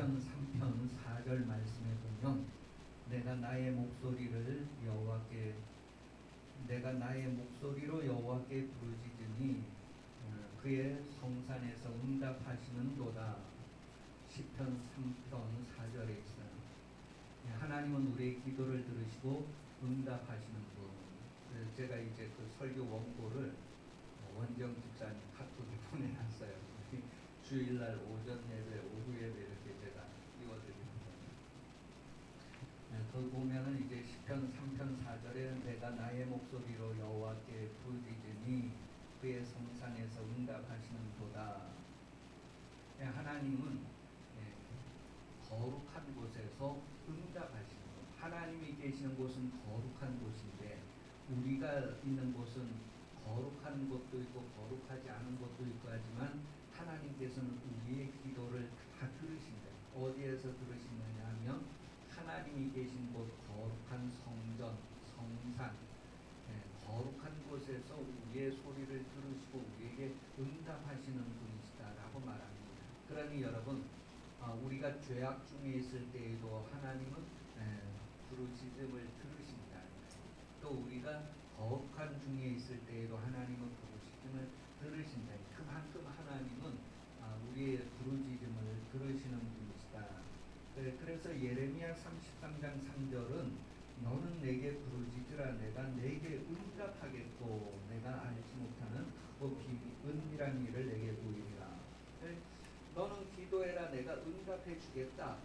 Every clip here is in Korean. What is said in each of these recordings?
시편 3편 4절 말씀에 보면 내가 나의 목소리로 여호와께 부르짖으니 그의 성산에서 응답하시는도다. 시편 3편 4절에 있어요. 하나님은 우리의 기도를 들으시고 응답하시는 분. 그래서 제가 이제 그 설교 원고를 원정 집사님 카톡에 보내놨어요. 주일날 오전 예배, 오후 예배 이렇게 제가 띄워드리는 거예요. 거기 보면은 이제 시편 3편 4절에 내가 나의 목소리로 여호와께 부르짖으니 그의 성산에서 응답하시는도다. 하나님은 거룩한 곳에서 응답하시는 것. 하나님이 계시는 곳은 거룩한 곳인데 우리가 있는 곳은 거룩한 곳도 있고 거룩하지 않은 곳도 있고 하지만 하나님께서는 우리의 기도를 다 들으신다. 어디에서 들으시느냐 하면 하나님이 계신 곳 거룩한 성전, 성산, 거룩한 곳에서 우리의 소리를 들으시고 우리에게 응답하시는 분이시다라고 말합니다. 그러니 여러분, 우리가 죄악 중에 있을 때에도 하나님은 부르짖음을 들으신다. 또 우리가 거룩한 중에 있을 때에도 하나님은 부르짖음을 들으신다. 그만큼 하나님은 우리의 부르짖음을 들으시는 분이시다. 그래서 예레미야 33장 3절은 너는 내게 부르짖으라 내가 내게 응답하겠고 내가 알지 못하는 은밀한 일을 내게 보이리라. 너는 기도해라 내가 응답해 주겠다.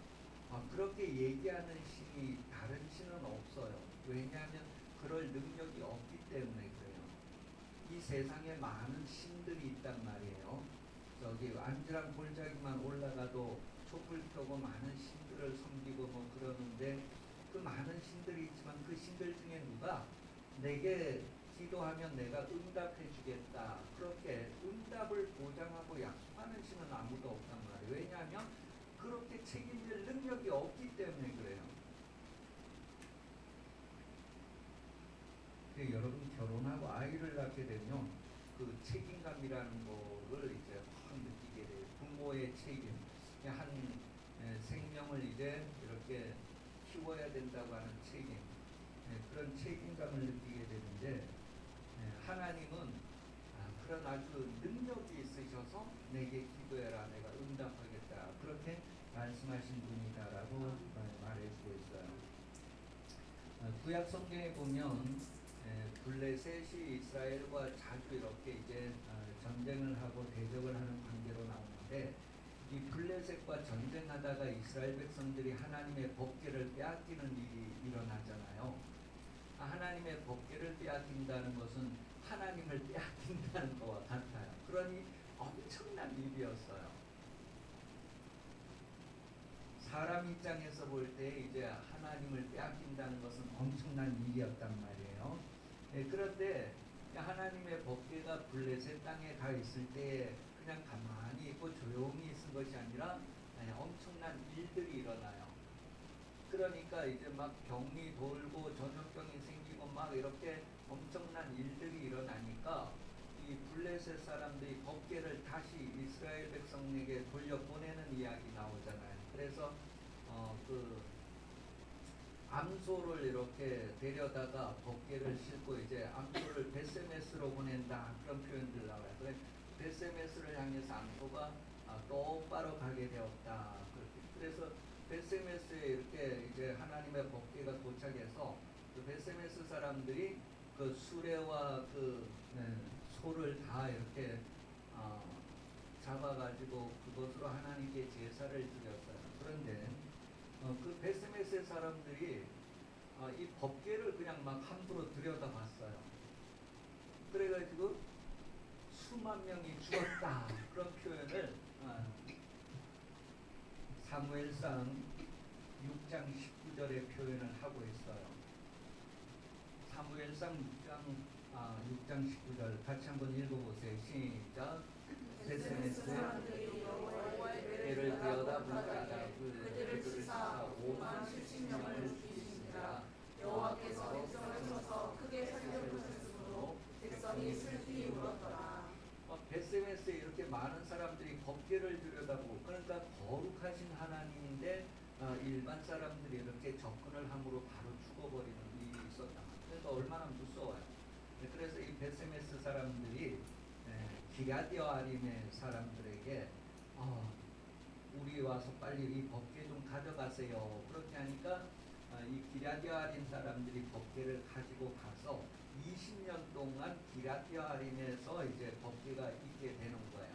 그렇게 얘기하는 신이 다른 신은 없어요. 왜냐하면 그럴 능력이 없기 때문에 그래요. 이 세상에 많은 신들이 있단 말이에요. 저기 안지랑 골짜기만 올라가도 촛불 켜고 많은 신들을 섬기고 뭐 그러는데 그 많은 신들이 있지만 그 신들 중에 누가 내게 기도하면 내가 응답해 주겠다. 그렇게 응답을 보장하고 약속하는 신은 아무도 없단 말이에요. 왜냐하면 그렇게 책임질 능력이 없기 때문에 그래요. 여러분 결혼하고 아이를 낳게 되면 그 책임감이라는 거를 이제 확 느끼게 돼요. 부모의 책임, 한 생명을 이제 이렇게 키워야 된다고 하는 책임, 그런 책임감을 느끼게 되는데 하나님은 그런 아주 능력이 있으셔서 내게 기도해라 내가 응답하겠다 그렇게 말씀하신 분이다라고 말해주고 있어요. 구약 성경에 보면 블레셋이 이스라엘과 자주 이렇게 이제 전쟁을 하고 대적을 하는 관계로 나오는데 이 블레셋과 전쟁하다가 이스라엘 백성들이 하나님의 법궤를 빼앗기는 일이 일어나잖아요. 하나님의 법궤를 빼앗긴다는 것은 하나님을 빼앗긴다는 것과 같아요. 그러니 엄청난 일이었어요. 사람 입장에서 볼 때 이제 하나님을 빼앗긴다는 것은 엄청난 일이었단 말이에요. 그런데 하나님의 법궤가 블레셋 땅에 가 있을 때 그냥 가만히 있고 조용히 있은 것이 아니라 엄청난 일들이 일어나요. 그러니까 이제 막 병이 돌고 전염병이 생기고 막 이렇게 엄청난 일들이 일어나니까 이 블레셋 사람들이 법궤를 다시 이스라엘 백성에게 돌려보내는 이야기 나오잖아요. 그래서 그 암소를 이렇게 데려다가 법궤를 싣고 이제 암소를 베세메스로 보낸다 그런 표현들 나와요. 그래 베세메스를 향해서 암소가 똑바로 가게 되었다. 그래서 베세메스에 이렇게 이제 하나님의 법궤가 도착해서 그 베세메스 사람들이 그 수레와 그 소를 다 이렇게 잡아가지고 그것으로 하나님께 제사를 드렸어요. 그런데 그 베세메스 사람들이 이 법궤를 그냥 막 함부로 들여다봤어요. 그래가지고 수만 명이 죽었다 그런 표현을 사무엘상 6장 19절에 표현을 하고 있어요. 사무엘상 6장 19절 같이 한번 읽어보세요. 시작. 베세메스 예를 들여다 불자가 그들을 치사 5만 70명을 죽이시니라. 여호와께서 백성을 쳐서 크게 살려보셨으므로 백성이 슬피 울었더라. 베세메스에 이렇게 많은 사람들이 법궤를 들여다보고 그러니까 거룩하신 하나님인데 일반 사람들이 이렇게 접근을 함으로 바로 죽어버리는 일이 있었다. 그러니까 얼마나 무서워요. 그래서 이 베세메스 사람들이 기럇여아림의 사람들에게 우리 와서 빨리 이 법궤 좀 가져가세요. 그렇게 하니까 이 기럇여아림 사람들이 법궤를 가지고 가서 20년 동안 기럇여아림에서 이제 법궤가 있게 되는 거예요.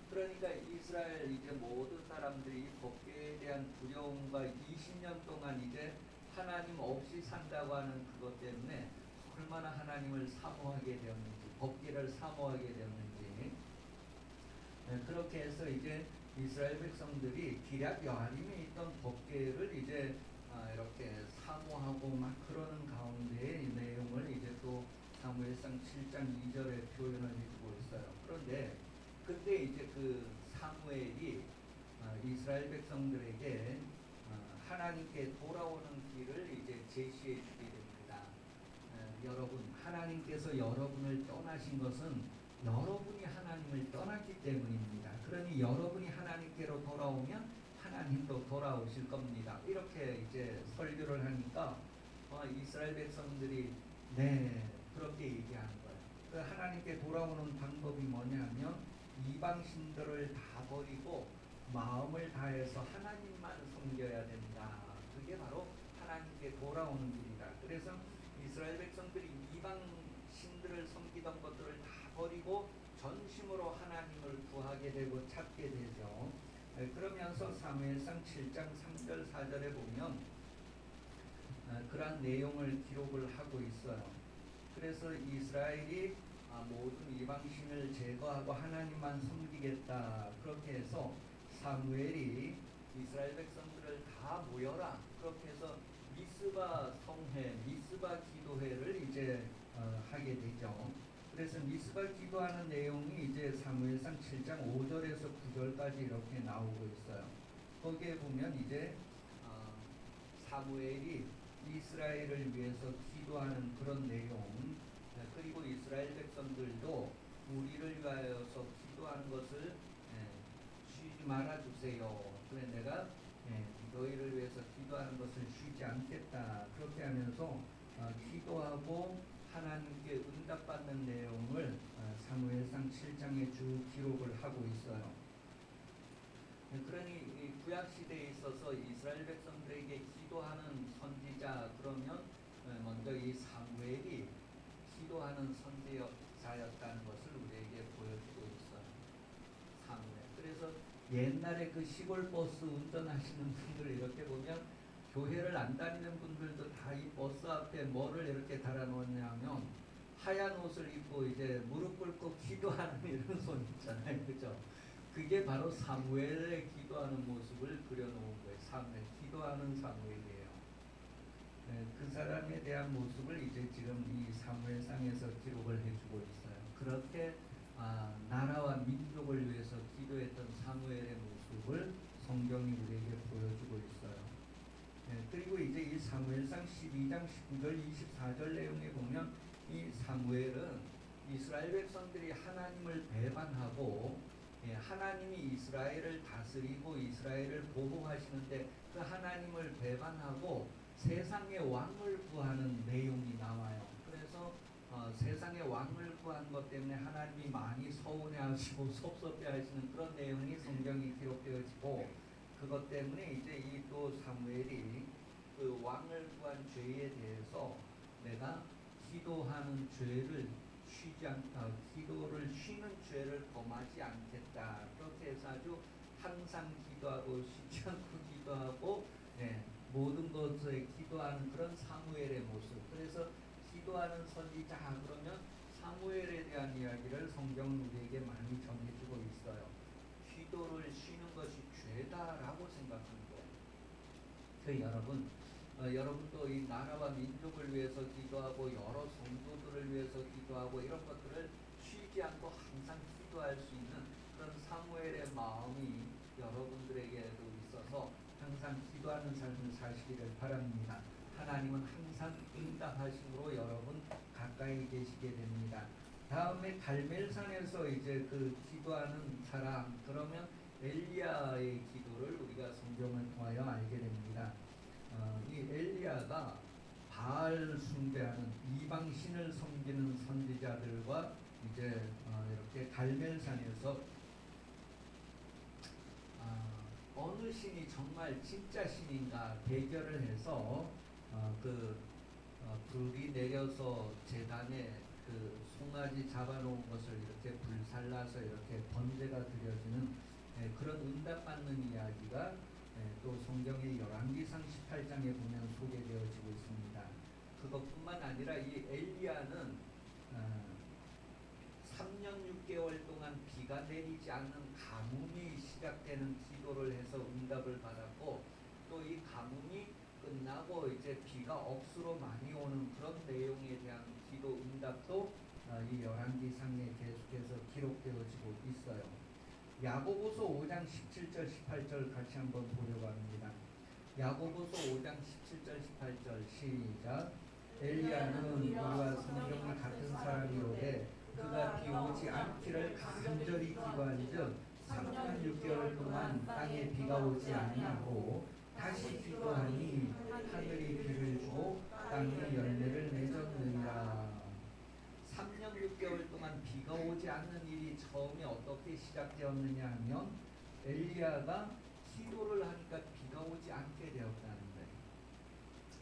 그러니까 이스라엘 이제 모든 사람들이 법궤에 대한 두려움과 20년 동안 이제 하나님 없이 산다고 하는 그것 때문에 얼마나 하나님을 사모하게 되었는지, 법궤를 사모하게 되었는지, 그렇게 해서 이제 이스라엘 백성들이 기럇여아림에 있던 법궤를 이제 이렇게 사모하고 막 그러는 가운데 이 내용을 이제 또 사무엘상 7장 2절에 표현을 해주고 있어요. 그런데 그때 이제 그 사무엘이 이스라엘 백성들에게 하나님께 돌아오는 길을 이제 제시해 주게 됩니다. 여러분, 하나님께서 여러분을 떠나신 것은 여러분이 하나님을 떠났기 때문입니다. 그러니 여러분이 하나님께로 돌아오면 하나님도 돌아오실 겁니다. 이렇게 이제 설교를 하니까 이스라엘 백성들이 그렇게 얘기하는 거예요. 그 하나님께 돌아오는 방법이 뭐냐면 이방신들을 다 버리고 마음을 다해서 하나님만 섬겨야 된다. 그게 바로 하나님께 돌아오는 길이다. 그래서 이스라엘 백성들이 이방신들을 섬기던 것들을 다 버리고 전심으로 하나님을 구하게 되고 찾게 되죠. 그러면서 사무엘상 7장 3절 4절에 보면 그러한 내용을 기록을 하고 있어요. 그래서 이스라엘이 모든 이방신을 제거하고 하나님만 섬기겠다. 그렇게 해서 사무엘이 이스라엘 백성들을 다 모여라. 그렇게 해서 미스바 성회, 미스바 기도회를 이제 하게 되죠. 그래서 미스바 기도하는 내용이 이제 사무엘상 7장 5절에서 9절까지 이렇게 나오고 있어요. 거기에 보면 이제 사무엘이 이스라엘을 위해서 기도하는 그런 내용, 그리고 이스라엘 백성들도 우리를 위하여서 기도하는 것을 쉬지 말아 주세요. 그래 내가 너희를 위해서 기도하는 것을 쉬지 않겠다. 그렇게 하면서 기도하고 하나님께 응답받는 내용을 사무엘상 7장에 쭉 기록을 하고 있어요. 그러니 구약 시대에 있어서 이스라엘 백성들에게 기도하는 선지자 그러면 먼저 이 사무엘이 기도하는 선지자였다는 것을 우리에게 보여주고 있어요. 사무엘. 그래서 옛날에 그 시골 버스 운전하시는 분들 이렇게 보면 교회를 안 다니는 분들도 다 이 버스 앞에 뭐를 이렇게 달아놓냐면 하얀 옷을 입고 이제 무릎 꿇고 기도하는 이런 손 있잖아요. 그죠? 그게 바로 사무엘의 기도하는 모습을 그려놓은 거예요. 사무엘, 기도하는 사무엘이에요. 그 사람에 대한 모습을 이제 지금 이 사무엘상에서 기록을 해주고 있어요. 그렇게 나라와 민족을 위해서 기도했던 사무엘의 모습을 성경이 우리에게 보여주고 있어요. 그리고 이제 이 사무엘상 12장 19절 24절 내용에 보면 이 사무엘은 이스라엘 백성들이 하나님을 배반하고 하나님이 이스라엘을 다스리고 이스라엘을 보호하시는데 그 하나님을 배반하고 세상의 왕을 구하는 내용이 나와요. 그래서 세상의 왕을 구한 것 때문에 하나님이 많이 서운해하시고 섭섭해하시는 그런 내용이 성경이 기록되어지고 그것 때문에 이제 이 또 사무엘이 그 왕을 구한 죄에 대해서 내가 기도하는 죄를 기도를 쉬는 죄를 범하지 않겠다. 그렇게 해서 아주 항상 기도하고 쉬지 않고 기도하고 모든 것에 기도하는 그런 사무엘의 모습. 그래서 기도하는 선지자 그러면 사무엘에 대한 이야기를 성경은 우리에게 많이 전해주고 있어요. 기도를 쉬는 것이 죄다라고 생각하는 거예요. 여러분도 이 나라와 민족을 위해서 기도하고 여러 성도들을 위해서 기도하고 이런 것들을 쉬지 않고 항상 기도할 수 있는 그런 사무엘의 마음이 여러분들에게도 있어서 항상 기도하는 삶을 사시기를 바랍니다. 하나님은 항상 응답하심으로 여러분 가까이 계시게 됩니다. 다음에 갈멜산에서 이제 그 기도하는 사람, 그러면 엘리야의 기도를 우리가 성경을 통하여 알게 됩니다. 이 엘리야가 바알 숭배하는 이방 신을 섬기는 선지자들과 이제 이렇게 갈멜산에서 어느 신이 정말 진짜 신인가 대결을 해서 불이 내려서 재단에 그 송아지 잡아놓은 것을 이렇게 불살라서 이렇게 번제가 드려지는 그런 응답받는 이야기가 또 성경의 열왕기상 18장에 보면 소개되어지고 있습니다. 그것뿐만 아니라 이 엘리야는 3년 6개월 동안 비가 내리지 않는 가뭄이 시작되는 기도를 해서 응답을 받았고, 또 이 가뭄이 끝나고 이제 비가 억수로 많이 오는 그런 내용에 대한 기도 응답도 이 열왕기상에 계속해서 기록되어지고 있어요. 야고보서 5장 17절 18절 같이 한번 보려고 합니다. 야고보서 5장 17절 18절 시작. 엘리야는 우리와 성경이 같은 사람이오되 그가 비 오지 않기를 간절히 기도한즉 3년 6개월 동안 땅에 비가 오지 아니하고 다시 기도하니 하늘이 비를 주고 땅이 열매를 맺었느니라. 3년 6개월 동안 비가 오지 않는 일이 처음에 어떻게 시작되었느냐 하면 엘리야가 기도를 하니까 비가 오지 않게 되었다는 거예요.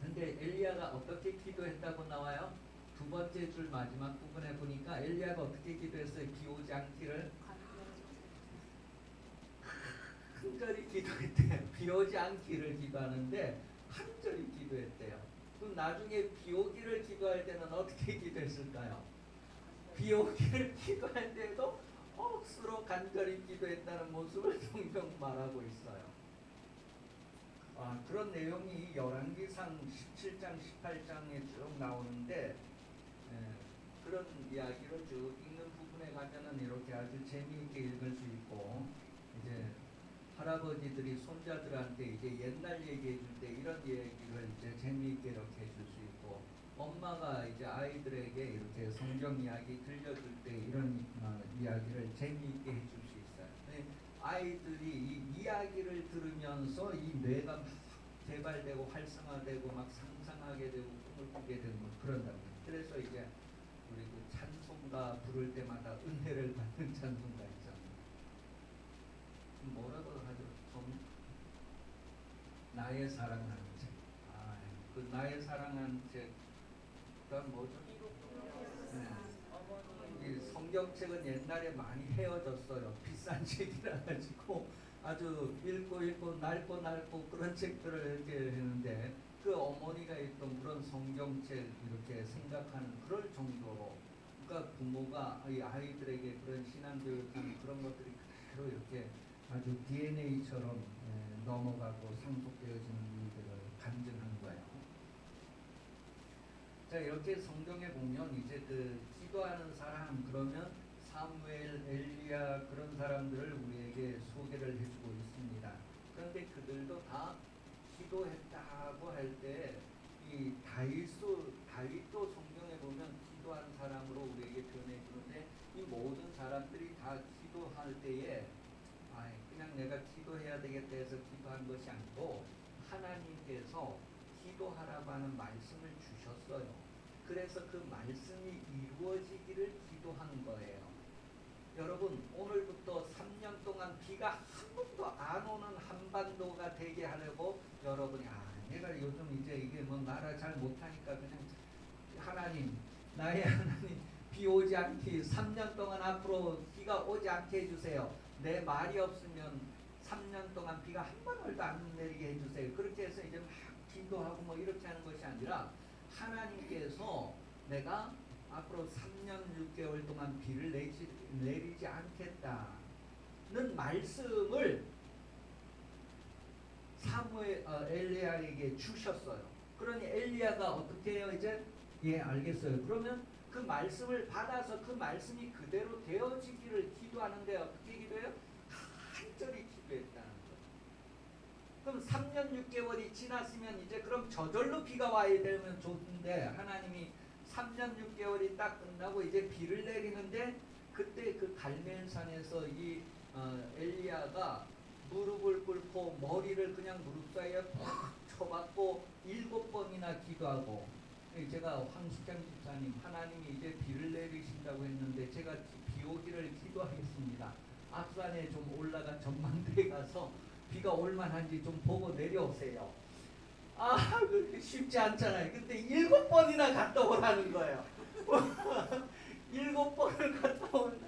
근데 엘리야가 어떻게 기도했다고 나와요? 두 번째 줄 마지막 부분에 보니까 엘리야가 어떻게 기도했어요? 비 오지 않기를 간절히 기도했대요. 비 오지 않기를 기도하는데 간절히 기도했대요. 그럼 나중에 비 오기를 기도할 때는 어떻게 기도했을까요? 비 오기를 기도할 때도 억수로 간절히 기도했다는 모습을 성경 말하고 있어요. 그런 내용이 열왕기상 17장 18장에 쭉 나오는데 그런 이야기를 쭉 읽는 부분에 가면은 이렇게 아주 재미있게 읽을 수 있고, 이제 할아버지들이 손자들한테 이제 옛날 얘기해 줄 때 이런 얘기를 이제 재미있게 이렇게 해줄 수 있고, 엄마가 이제 아이들에게 이렇게 성경 이야기 들려줄 때 이런 이야기를 재미있게 해줄 수 있어요. 아이들이 이 이야기를 들으면서 이 뇌가 막 개발되고 활성화되고 막 상상하게 되고 꿈을 꾸게 되고 그런다고. 그래서 이제 우리 그 찬송가 부를 때마다 은혜를 받는 찬송가 있잖아요. 뭐라고 하죠? 나의 사랑하는 책. 그 나의 사랑하는 책가 뭐죠? 이 성경책은 옛날에 많이 헤어졌어요. 비싼 책이라 가지고 아주 읽고 낡고 그런 책들을 이렇게 했는데, 그 어머니가 읽던 그런 성경책 이렇게 생각하는 그럴 정도로, 그러니까 부모가 이 아이들에게 그런 신앙교육하는 그런 것들이 그대로 이렇게 아주 DNA처럼 넘어가고 상속되어지는 일들을 간증한 거예요. 자, 이렇게 성경에 보면 이제 그 기도하는 사람, 그러면 사무엘, 엘리야 그런 사람들을 우리에게 소개를 해주고 있습니다. 그런데 그들도 다 기도했다고 할 때 이 다윗도 성경에 보면 기도한 사람으로 우리에게 표현해 주는데, 이 모든 사람들이 다 기도할 때에 그냥 내가 기도해야 되겠다 해서 기도한 것이 아니고 하나님께서 기도하라고 하는 말씀을 주셨어요. 그래서 그 말씀이 이루어지기를 기도한 거예요. 여러분, 오늘부터 3년 동안 비가 한 번도 안 오는 한반도가 되게 하려고 여러분이 내가 요즘 이제 이게 뭐 나라 잘 못하니까 그냥 하나님, 나의 하나님, 비 오지 않기 3년 동안 앞으로 비가 오지 않게 해주세요. 내 말이 없으면 3년 동안 비가 한 방울도 안 내리게 해주세요. 그렇게 해서 이제 막 기도하고 뭐 이렇게 하는 것이 아니라, 하나님께서 내가 앞으로 3년 6개월 동안 비를 내리지 않겠다는 말씀을 엘리야에게 주셨어요. 그러니 엘리야가 어떻게 해요? 이제 알겠어요. 그러면 그 말씀을 받아서 그 말씀이 그대로 되어지기를 기도하는데 어떻게 기도해요? 간절히 기도했다는 거예요. 그럼 3년 6개월이 지났으면 이제 그럼 저절로 비가 와야 되면 좋은데, 하나님이 3년 6개월이 딱 끝나고 이제 비를 내리는데 그때 그 갈멜산에서 이 엘리야가 무릎을 꿇고 머리를 그냥 무릎 사이에 푹 쳐박고 7번이나 기도하고, 제가 황식장 집사님 하나님이 이제 비를 내리신다고 했는데 제가 비 오기를 기도하겠습니다. 앞산에 좀 올라가 전망대에 가서 비가 올만한지 좀 보고 내려오세요. 아, 그렇게 쉽지 않잖아요. 근데 7번이나 갔다 오라는 거예요. 7번을 갔다 온다.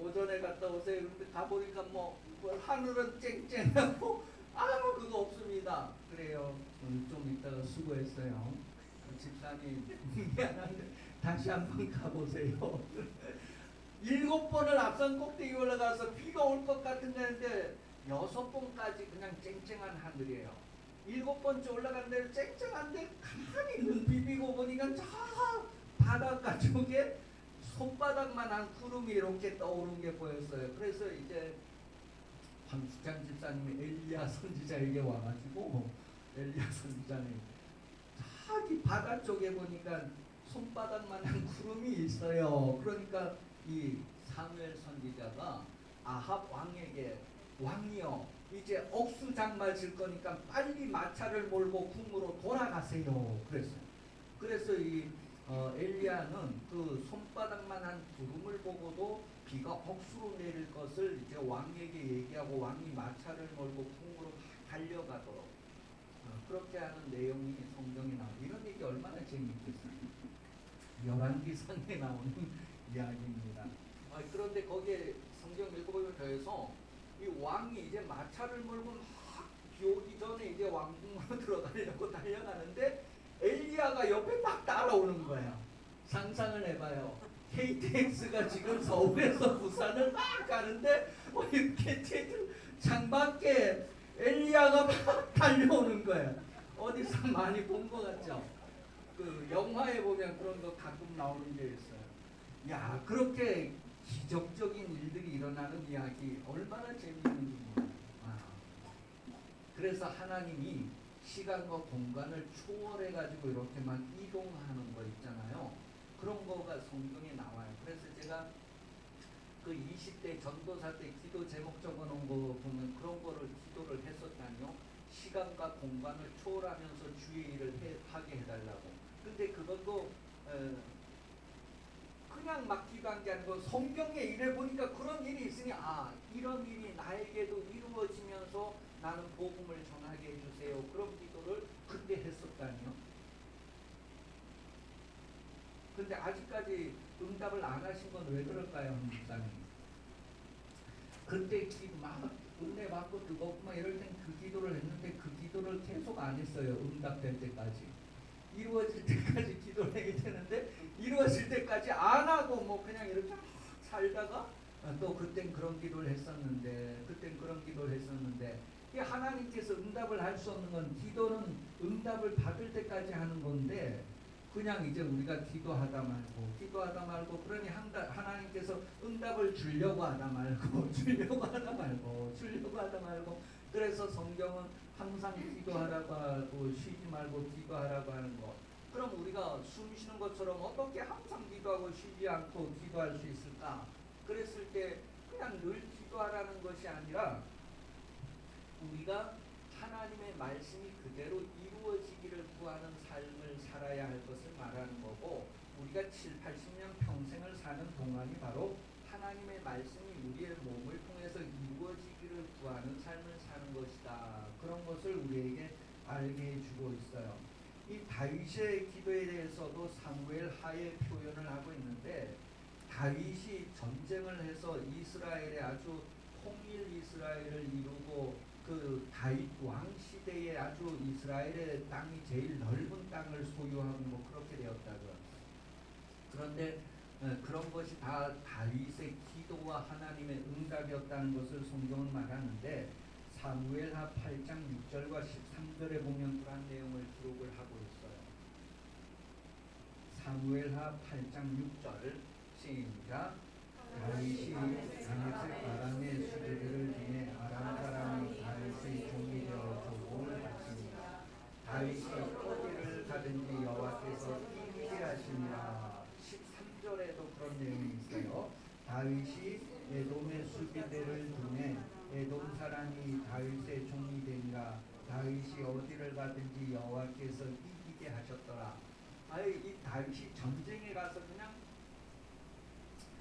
오전에 갔다 오세요. 근데 가보니까 뭐 하늘은 쨍쨍하고 아무 그거 없습니다. 그래요. 좀 이따가 수고했어요. 집사님 미안한데 다시 한번 가보세요. 7번을 앞산 꼭대기 올라가서 비가 올 것 같은 데인데 6번까지 그냥 쨍쨍한 하늘이에요. 7번째 올라갔는데 쨍쨍한데 가만히 눈 비비고 보니까 저 바닷가 쪽에 손바닥만한 구름이 이렇게 떠오른 게 보였어요. 그래서 이제 황수장 집사님이 엘리야 선지자에게 와가지고, 엘리야 선지자님 저기 바다 쪽에 보니까 손바닥만한 구름이 있어요. 그러니까 이 사무엘 선지자가 아합 왕에게, 왕이여 이제 억수 장마 질 거니까 빨리 마차를 몰고 궁으로 돌아가세요. 그랬어요. 그래서 이 엘리야는 그 손바닥만한 구름을 보고도 비가 억수로 내릴 것을 이제 왕에게 얘기하고 왕이 마차를 몰고 궁으로 달려가도록 그렇게 하는 내용이 성경에 나와요. 이런 얘기 얼마나 재미있겠어요. 열왕기상에 나오는 이야기입니다. 그런데 거기에 성경 읽어보면 더해서 이 왕이 이제 마차를 몰고 막 비 오기 전에 이제 왕궁으로 들어가려고 달려가는데 엘리야가 옆에 막 따라오는 거예요. 상상을 해봐요. KTX가 지금 서울에서 부산을 막 가는데 KTX 창밖에 엘리야가 막 달려오는 거예요. 어디서 많이 본 것 같죠? 그 영화에 보면 그런 거 가끔 나오는 게 있어요. 야, 그렇게 기적적인 일들이 일어나는 이야기 얼마나 재미있는지 몰라요. 그래서 하나님이 시간과 공간을 초월해 가지고 이렇게 막 이동하는 거 있잖아요. 그런 거가 성경에 나와요. 그래서 제가 그 20대 전도사 때 기도 제목 적어놓은 거 보면 그런 거를 기도를 했었다니요. 시간과 공간을 초월하면서 주의 일을 하게 해달라고. 근데 그것도 그냥 막 기도한 게 아니고 성경에 이래 보니까 그런 일이 있으니 이런 일이 나에게도 이루어지면서 나는 복음을 전하게 해주세요. 그런 기도를 그때 했었다니요. 근데 아직까지 응답을 안 하신 건 왜 그럴까요, 목사님? 그때 막 은혜 받고 뜨겁고 막 이럴 땐 그 기도를 했는데 그 기도를 계속 안 했어요. 응답될 때까지. 이루어질 때까지 기도를 해야 되는데 이루어질 때까지 안 하고 뭐 그냥 이렇게 살다가 또 그땐 그런 기도를 했었는데 그땐 그런 기도를 했었는데 하나님께서 응답을 할 수 없는 건 기도는 응답을 받을 때까지 하는 건데 그냥 이제 우리가 기도하다 말고 그러니 하나님께서 응답을 주려고 하다 말고 그래서 성경은 항상 기도하라고 하고 쉬지 말고 기도하라고 하는 거. 그럼 우리가 숨 쉬는 것처럼 어떻게 항상 기도하고 쉬지 않고 기도할 수 있을까? 그랬을 때 그냥 늘 기도하라는 것이 아니라 우리가 하나님의 말씀이 그대로 이루어지기를 구하는 삶을 살아야 할 것을 말하는 거고, 우리가 7, 80년 평생을 사는 동안이 바로 하나님의 말씀이 우리의 몸을 통해서 이루어지기를 구하는 삶을 사는 것이다. 그런 것을 우리에게 알게 해주고 있어요. 이 다윗의 기도에 대해서도 사무엘 하에 표현을 하고 있는데, 다윗이 전쟁을 해서 이스라엘의 아주 통일 이스라엘을 이루고 그 다윗 왕 시대에 아주 이스라엘의 땅이 제일 넓은 땅을 소유하고 뭐 그렇게 되었다고요. 그런데 그런 것이 다 다윗의 기도와 하나님의 응답이었다는 것을 성경은 말하는데, 사무엘하 8장 6절과 13절에 보면 그런 내용을 기록을 하고 있어요. 사무엘하 8장 6절 시작. 다윗이 다윗의 바람의 수제들을 통해 아람 사람이 다윗의 종이 되어 조공을 바칩니다. 다윗이 어디를 가든지 여호와께서 이기게 하시니라. 다윗이 에돔의 수비대를 두매 에돔 사람이 다윗의 종이 되니라. 다윗이 어디를 가든지 여호와께서 이기게 하셨더라. 아유, 이 다윗이 전쟁에 가서 그냥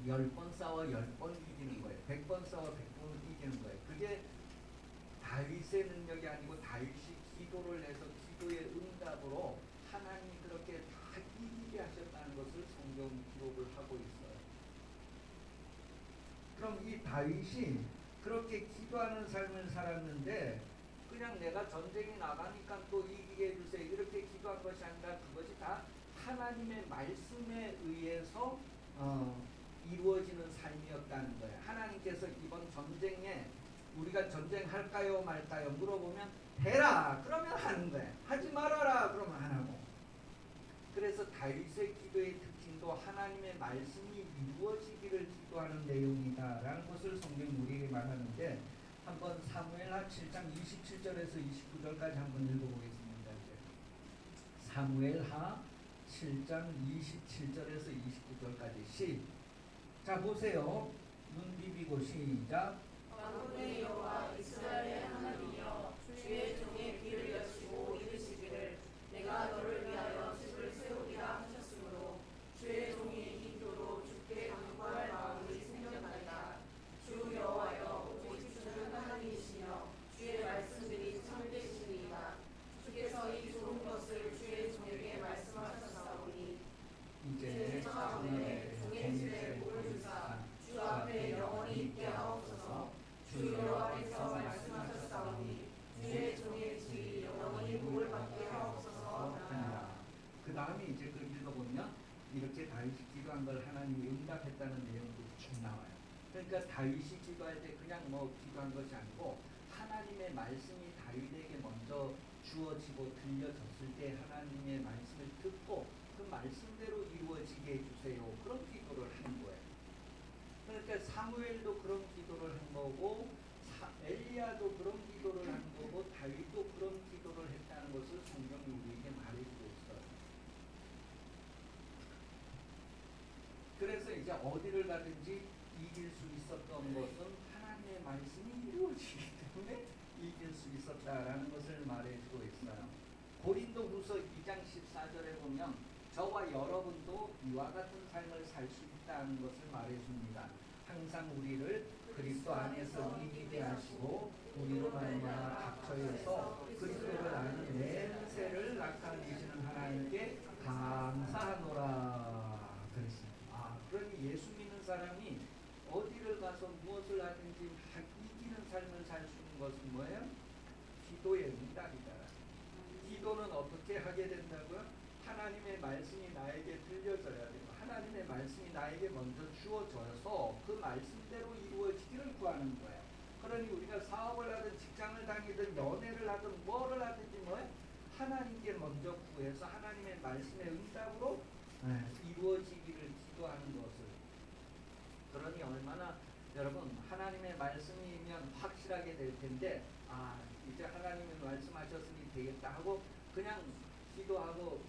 10번 싸워 10번 이기는 거예요. 100번 싸워 100번 이기는 거예요. 그게 다윗의 능력이 아니고 다윗이 기도를 해서 기도의 응답으로 하나님이 그렇게 다 이기게 하셨다는 것을 성경 기록을 하고 있어요. 그럼 이 다윗이 그렇게 기도하는 삶을 살았는데 그냥 내가 전쟁에 나가니까 또 이기게 해주세요 이렇게 기도한 것이 아니라 그것이 다 하나님의 말씀에 의해서 이루어지는 삶이었다는 거예요. 하나님께서 이번 전쟁에 우리가 전쟁할까요 말까요 물어보면 해라 그러면 하는 거예요. 하지 말아라 그러면 안 하고. 그래서 다윗의 기도의 특징도 하나님의 말씀이 이루어지기를 기도하는 내용이다라는 것을 성경이 우리에게 말하는데, 한번 사무엘하 7장 27절에서 29절까지 한번 읽어보겠습니다. 이제 사무엘하 7장 27절에서 29절까지 자 보세요. 눈 비비고 시작. 만군의 여호와 이스라엘의 하나님이여, 주의 종의 귀를 여시고 이르시기를 내가 너를 위하여 집을 세우리라 하셨으므로 주의 종이 이 기도로 주께 간구할 마음이 생겼나이다. 주 여호와여, 오직 주는 하나님이시며 주의 말씀들이 참되시니이다. 주께서 이 좋은 것을 주의 종에게 말씀하셨사오니 이제 청하오니 종의 집에 물을 주사 주 앞에 영원히 있게 하옵소서. 주 여호와께서 말씀하셨사오니 주의 종의 집이 영원히 복을 받게 하옵소서 하니라. 그 다음에 이제 그 읽어보면 이렇게 다윗이 기도한 걸 하나님이 응답했다는 내용도 쭉 나와요. 그러니까 다윗이 기도할 때 그냥 뭐 기도한 것이 아니고 하나님의 말씀이 다윗에게 먼저 주어지고 들려졌을 때 하나님의 말씀을 듣고 그 말씀대로 이루어지게 해주세요 그런 기도를 하는 거예요. 그러니까 사무엘도 그런 기도를 한 거고 엘리야도 그런 기도를 한 거고 다윗도 그런 기도를 했다는 것을 성경이 우리에게 말해주고 있어요. 그래서 이제 어디를 가든지 이길 수 있었던 것은 하나님의 말씀이 이루어지기 때문에 이길 수 있었다라는 것을 말해주고 있어요. 고린도후서 2장 14절에 보면 저와 여러분도 이와 같은 삶을 살 수 있다는 것을 말해줍니다. 항상 우리를 그리스도 안에서 이기게 하시고 우리로 말미암아 닥쳐여서 그리스도를 아는 내세를 나타내시는 하나님께 감사하노라 그랬습니다. 그러니 예수 믿는 사람이 어디를 가서 무엇을 하든지 이기는 삶을 살 수 있는 것은 뭐예요? 기도의 응답이다. 기도는 어떻게 하게 된다고요? 하나님의 말씀이 나에게 들려져야 되고 하나님의 말씀이 나에게 먼저 주어져서 그 말씀대로 이루어지기를 구하는 거예요. 그러니 우리가 사업을 하든 직장을 다니든 연애를 하든 뭐를 하든지 뭐예요? 하나님께 먼저 구해서 하나님의 말씀의 응답으로 이루어지기를 기도하는 것을. 그러니 얼마나 여러분 하나님의 말씀이면 확실하게 될 텐데 이제 하나님이 말씀하셨으니 되겠다 하고 그냥 기도하고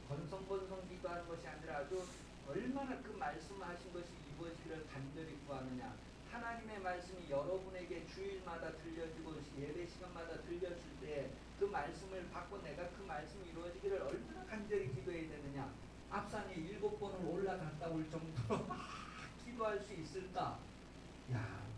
건성건성 기도하는 것이 아니라 아주 얼마나 그 말씀하신 것이 이루어지기를 간절히 구하느냐. 하나님의 말씀이 여러분에게 주일마다 들려지고 예배 시간마다 들려줄 때 그 말씀을 받고 내가 그 말씀이 이루어지기를 얼마나 간절히 기도해야 되느냐. 앞산에 7번을 올라갔다 올 정도로 기도할 수 있을까?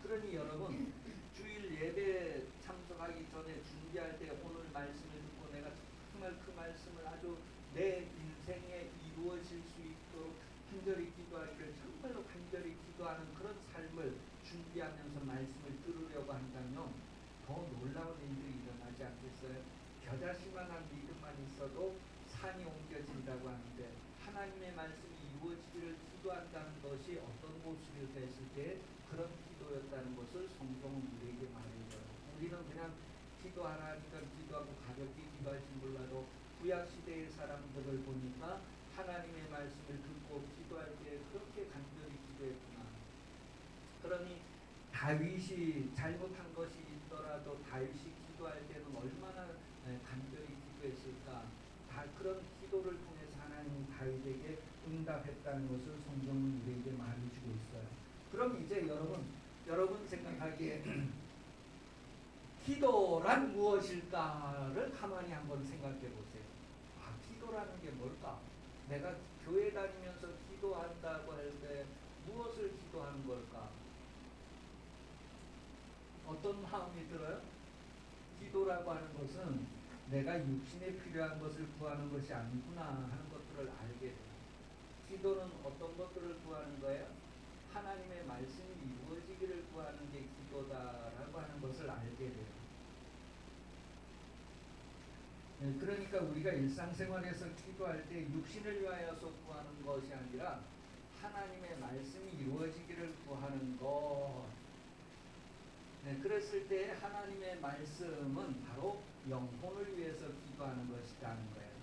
그러니 여러분 주일 예배 참석하기 전에 준비할 때 오늘 말씀을 듣고 내가 정말 그 말씀을 아주 내 인생에 이루어질 수 있도록 간절히 기도하기를 정말로 간절히 기도하는 그런 삶을 준비하면서 말씀을 들으려고 한다면 더 놀라운 일들이 일어나지 않겠어요? 겨자씨만한 믿음만 있어도 산이 옮겨진다고 하는데 하나님의 말씀이 이루어지기를 기도한다는 것이 어떤 모습이 됐을 때 그런 기도였다는 것을 성경은 우리에게 말해줘요. 우리는 그냥 기도하라 하니까 기도하고 가볍게 기도할지 몰라도 구약시대의 사람들을 보니까 하나님의 말씀을 듣고 기도할 때 그렇게 간절히 기도했구나. 그러니 다윗이 잘못한 것이 있더라도 다윗이 기도할 때는 얼마나 간절히 기도했을까. 그런 기도를 통해서 하나님 다윗에게 응답했다는 것을 성경은 우리에게 말해주고 있어요. 그럼 이제 여러분 생각하기에 기도란 무엇일까를 가만히 한번 생각해 보세요. 아, 기도라는 게 뭘까? 내가 교회 다니면서 기도한다고 할 때 무엇을 기도하는 걸까? 어떤 마음이 들어요? 기도라고 하는 것은 내가 육신에 필요한 것을 구하는 것이 아니구나 하는 것들을 알게 돼요. 기도는 어떤 것들을 구하는 거예요? 하나님의 말씀이 이루어지기를 구하는 게 기도다라고 하는 것을 알게 돼요. 그러니까 우리가 일상생활에서 기도할 때 육신을 위하여서 구하는 것이 아니라 하나님의 말씀이 이루어지기를 구하는 것. 그랬을 때 하나님의 말씀은 바로 영혼을 위해서 기도하는 것이라는 거예요.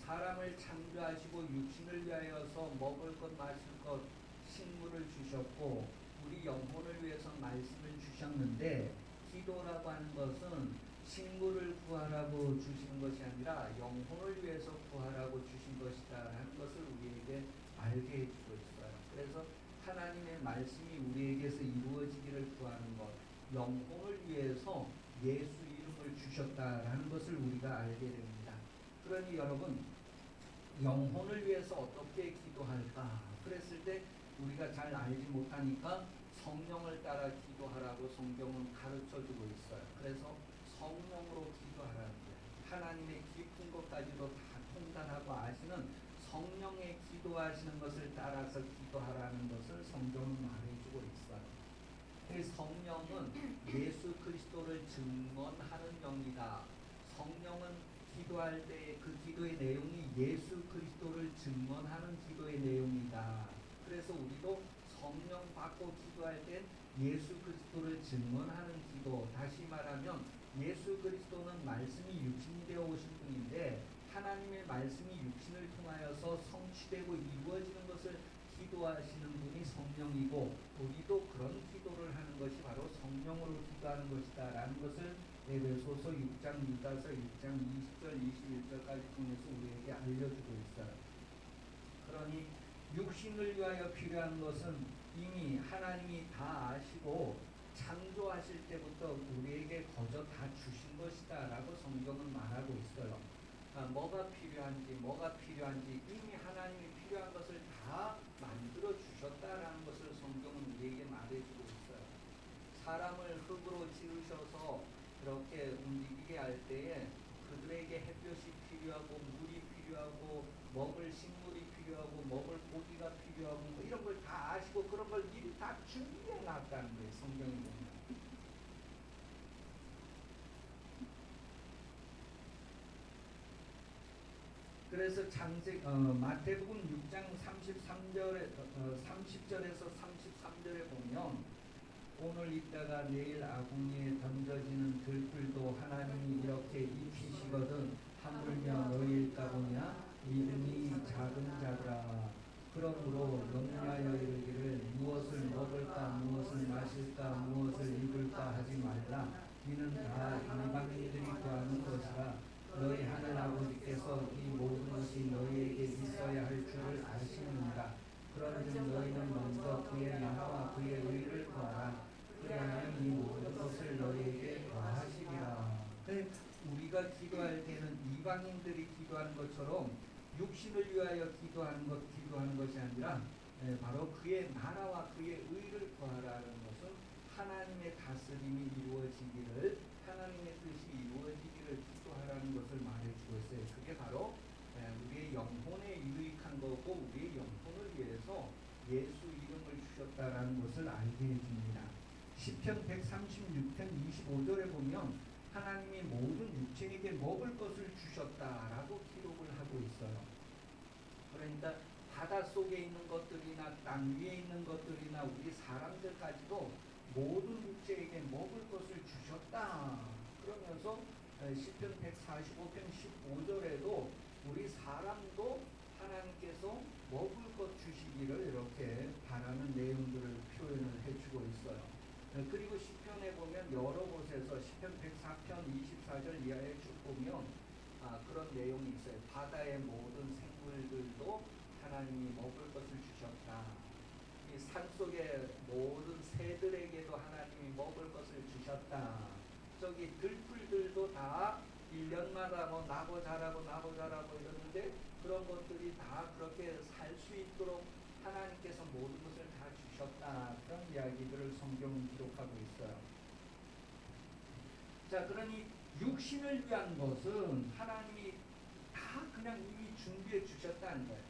사람을 창조하시고 육신을 위하여서 먹을 것, 마실 것, 식물을 주셨고 우리 영혼을 위해서 말씀을 주셨는데 기도라고 하는 것은 식물을 구하라고 주시는 것이 아니라 영혼을 위해서 구하라고 주신 것이다라는 것을 우리에게 알게 해주고 있어요. 그래서 하나님의 말씀이 우리에게서 이루어지기를 구하는 것, 영혼을 위해서 예수 이름을 주셨다라는 것을 우리가 알게 됩니다. 그러니 여러분, 영혼을 위해서 어떻게 기도할까? 그랬을 때 우리가 잘 알지 못하니까 성령을 따라 기도하라고 성경은 가르쳐주고 있어요. 그래서 성령으로 기도하라는 거예요. 하나님의 깊은 것까지도 다 통달하고 아시는 성령의 기도하시는 것을 따라서 기도하라는 것을 성경은 말해주고 있어요. 성령은 예수 그리스도를 증언하는 영이다. 성령은 기도할 때 그 기도의 내용이 예수 그리스도를 증언하는 기도의 내용이다. 그래서 우리도 성령 받고 기도할 때 예수 그리스도를 증언하는 기도, 다시 말하면 예수 그리스도는 말씀이 육신이 되어 오신 분인데 하나님의 말씀이 육신을 통하여서 성취되고 이루어지는 것을 기도하시는 분이 성령이고 우리도 그런 기도를 하는 것이 바로 성령으로 기도하는 것이다 라는 것을 에베소서 6장, 유다서 1장 20절 21절까지 통해서 우리에게 알려주고 있어요. 그러니 육신을 위하여 필요한 것은 이미 하나님이 다 아시고 창조하실 때부터 우리에게 거저 다 주신 것이다 라고 성경은 말하고 있어요. 뭐가 필요한지 이미 하나님이 필요한 것을 다 만들어 주셨다라는 것을 성경은 우리에게 말해주고 있어요. 사람을 흙으로 지으셔서 그렇게 움직이게 할 때에 그들에게 햇볕이 필요하고 물이 필요하고 먹을 식물이 필요하고 먹을 고기가 필요하고 뭐 이런 걸 다 아시고 그런 걸 미리 다 준비해 놨다는 거예요. 성경에 보면. 그래서 마태복음 6장 30절에서 33절에 보면 오늘 있다가 내일 아궁이에 던져지는 들풀도 하나님이 이렇게 입히시거든 하물며 너희일까 보냐 믿음이 작은 자들아 그러므로 염려하여 이르기를 무엇을 먹을까 무엇을 마실까 무엇을 입을까 하지 말라 이는 다 이방인들이 구하는 것이라 너희 하늘 아버지께서 이 모든 것이 너희에게 있어야 할 줄을 아시느니라 그런즉 너희는 먼저 그의 나라와 그의 의를 구하라 그리하면 이 모든 것을 너희에게 더하시리라. 우리가 기도할 때는 이방인들이 기도하는 것처럼 육신을 위하여 기도하는 것이 아니라 바로 그의 나라와 그의 의를 구하라는 것은 하나님의 다스림이 이루어지기를 하나님의 뜻이 이루어지기를 기도하라는 것을 말해주고 있어요. 그게 바로 우리의 영혼에 유익한 거고 우리의 영혼을 위해서 예수 이름을 주셨다라는 것을 알게 해줍니다. 시편 136편 25절에 보면 하나님이 모든 육체에게 먹을 것을 주셨다라고 기록을 하고 있어요. 그러니까 바닷속에 있는 것들이나 땅 위에 있는 것들이나 우리 사람들까지도 모든 육체에게 먹을 것을 주셨다. 그러면서 시편 145편 15절에도 우리 사람도 하나님께서 먹을 것 주시기를 이렇게 바라는 내용들을 표현을 해주고 있어요. 그리고 시편에 보면 여러 곳에서 시편 104편 24절 이하에 쭉 보면 그런 내용이 있어요. 바다의 모든 생물들도 하나님이 먹을 것을 주셨다. 이 산속의 모든 새들에게도 하나님이 먹을 것을 주셨다. 저기 들풀들도 다 1년마다 뭐 나고 자라고 이러는데 그런 것들이 다 그렇게 살 수 있도록 하나님께서 모든 것을 다 주셨다. 그런 이야기들을 성경은 기록하고 있어요. 자, 그러니 육신을 위한 것은 하나님이 다 그냥 이미 준비해 주셨다는 거예요.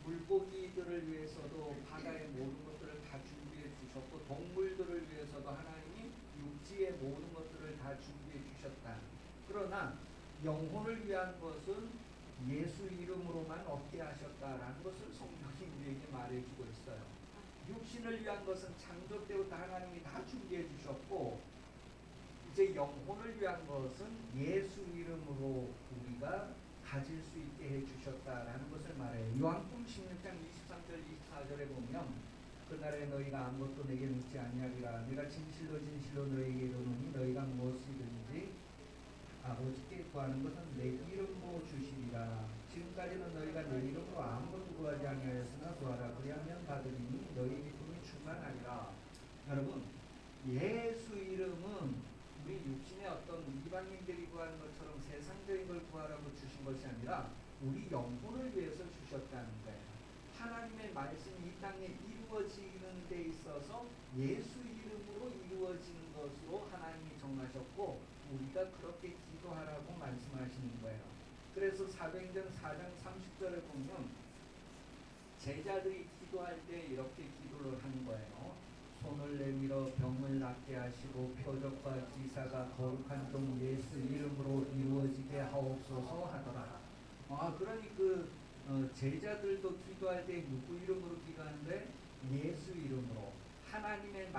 물고기들을 위해서도 바다의 모든 것들을 다 준비해 주셨고, 동물들을 위해서도 하나님이 육지의 모든 것들을 다 준비해 주셨다. 그러나 영혼을 위한 것은 예수 이름으로만 얻게 하셨다라는 것을 성경이 우리에게 말해주고 있어요. 육신을 위한 것은 창조 때부터 하나님이 다 준비해 주셨고, 이제 영혼을 위한 것은 예수 이름으로 우리가 가질 수 있게 해주셨다라는 것을 말해요. 요한복음 16장 23절 24절에 보면 그날에 너희가 아무것도 내게 묻지 아니하리라. 내가 진실로 너희에게 이르노니 너희가 무엇이든지 아버지께 구하는 것은 내 이름으로 주시리라. 지금까지는 너희가 내 이름으로 아무것도 구하지 아니하였으나 구하라. 그리하면 받으리니 너희 기쁨이 충만하리라. 여러분, 예수 이름은 우리 육신의 어떤 이방인들이 구하는 것처럼 세상적인 걸 구하라고 주신 것이 아니라 우리 영혼을 위해서 주셨다는 거예요. 하나님의 말씀이 이 땅에 이루어지는 데 있어서 예수 이름으로 이루어지는 것으로 하나님이 정하셨고, 우리가 그렇게 기도하라고 말씀하시는 거예요. 그래서 사도행전 4장 30절에 보면 제자들이 기도할 때 이렇게 기도를 하는 거예요. 손을 내밀어 병을 낫게 하시고 표적과 기사가 거룩한 종 예수 이름으로 이루어지게 하옵소서 하더라. 그러니 제자들도 기도할 때 누구 이름으로 기도하는데 예수 이름으로. 하나님의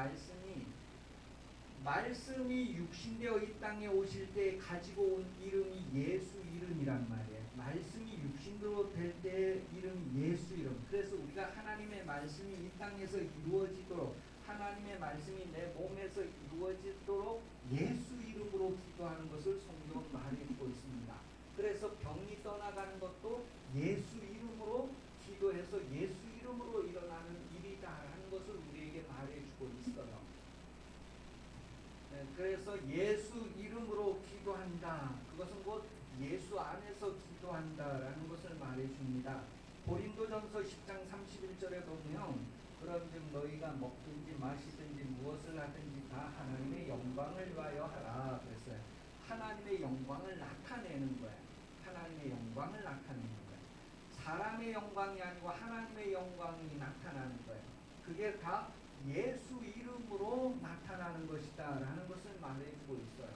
말씀이 육신되어 이 땅에 오실 때 가지고 온 이름이 예수 이름이란 말이에요. 말씀이 육신으로 될 때 이름이 예수 이름. 그래서 우리가 하나님의 말씀이 이 땅에서 이루어지도록, 하나님의 말씀이 내 몸에서 이루어지도록 예수 이름으로 기도하는 것을 성경은 말해주고 있습니다. 그래서 병이 떠나가는 것도 예수 이름으로 기도해서 예수 이름으로 일어나는 일이다라는 것을 우리에게 말해주고 있어요. 그래서 예수 이름으로 기도한다. 그것은 곧 예수 안에서 기도한다라는 것을 말해줍니다. 고린도전서 10장 31절에 보면 그런즉 너희가 먹든지 마시든지 무엇을 하든지 다 하나님의 영광을 위하여 하라 그랬어요. 하나님의 영광을 나타내는 거예요. 하나님의 영광을 나타내는 거예요. 사람의 영광이 아니고 하나님의 영광이 나타나는 거예요. 그게 다 예수 이름으로 나타나는 것이다 라는 것을 말해주고 있어요.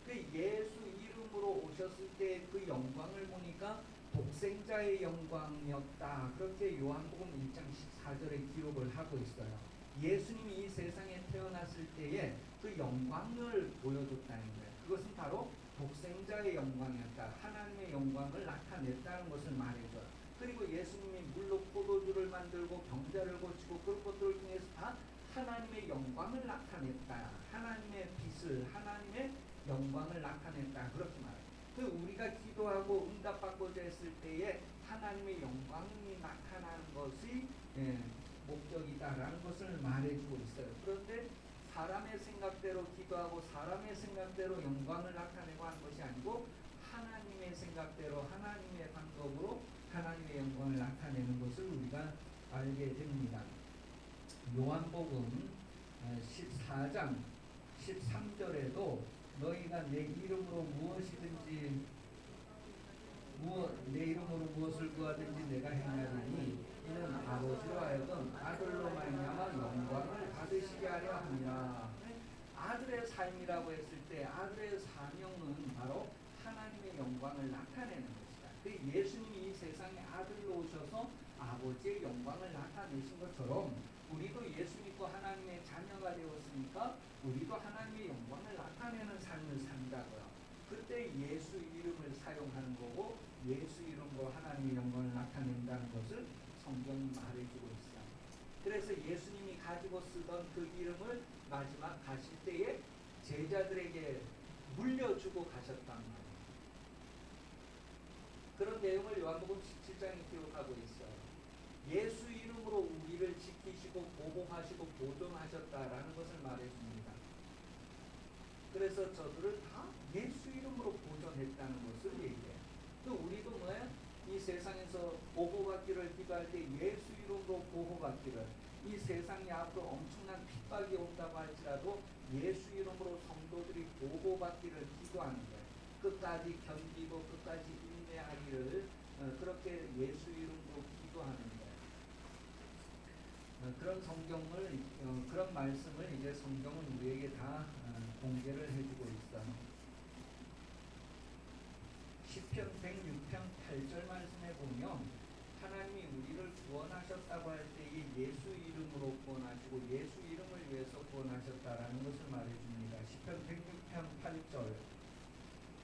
그 예수 이름으로 오셨을 때 그 영광을 보니까 독생자의 영광이었다. 그렇게 요한복음 1장 14절에 기록을 하고 있어요. 예수님이 이 세상에 태어났을 때에 그 영광을 보여줬다는 거예요. 그것은 바로 독생자의 영광이었다. 하나님의 영광을 나타냈다는 것을 말해줘요. 그리고 예수님이 물로 포도주를 만들고 병자를 고치고 그런 것들을 통해서 다 하나님의 영광을 나타냈다. 하나님의 빛을, 하나님의 영광을 나타냈다. 그렇게 말해요. 우리가 기도하고 응답받고자 했을 때에 하나님의 영광이 나타나는 것이 목적이다라는 것을 말해주고 있어요. 그런데 사람의 생각대로 기도하고 사람의 생각대로 영광을 나타내고 하는 것이 아니고 하나님의 생각대로 하나님의 방법으로 하나님의 영광을 나타내는 것을 우리가 알게 됩니다. 요한복음 14장 13절에도 너희가 내 이름으로 무엇이든지 내 이름으로 무엇을 구하든지 내가 행하리니 이는 아버지로 하여금 아들로 말미암아 영광을 받으시게 하려 함이라. 아들의 삶이라고 했을 때 아들의 사명은 바로 하나님의 영광을 나타내는 것이다. 그 예수님이 이 세상에 아들로 오셔서 아버지의 영광을 나타내신 것처럼 우리도 예수 믿고 하나님의 자녀가 되었으니까 우리도 하나님의 영광을 나타내는 삶을 산다고요. 그때 예수 이름을 사용하는 거고 예수 이름으로 하나님의 영광을 나타낸다는 것을 성경이 말해주고 있어요. 그래서 예수님이 가지고 쓰던 그 이름을 마지막 가실 때에 제자들에게 물려주고 가셨단 말이에요. 그런 내용을 요한복음 17장에 기록하고 있어요. 예수 이름으로 우리를 기도할 때 예수 이름으로 보호받기를, 이 세상이 앞으로 엄청난 핍박이 온다고 할지라도 예수 이름으로 성도들이 보호받기를 기도하는 거예요. 끝까지 견디고 끝까지 인내하기를 그렇게 예수 이름으로 기도하는 거예요. 그런 성경을 그런 말씀을 이제 성경은 우리에게 다 공개를 해주고 있어요. 시편 106편 8절 말씀에 보면 하나님이 우리를 구원하셨다고 할 때에 예수 이름으로 구원하시고 예수 이름을 위해서 구원하셨다라는 것을 말해줍니다. 시편 106편 8절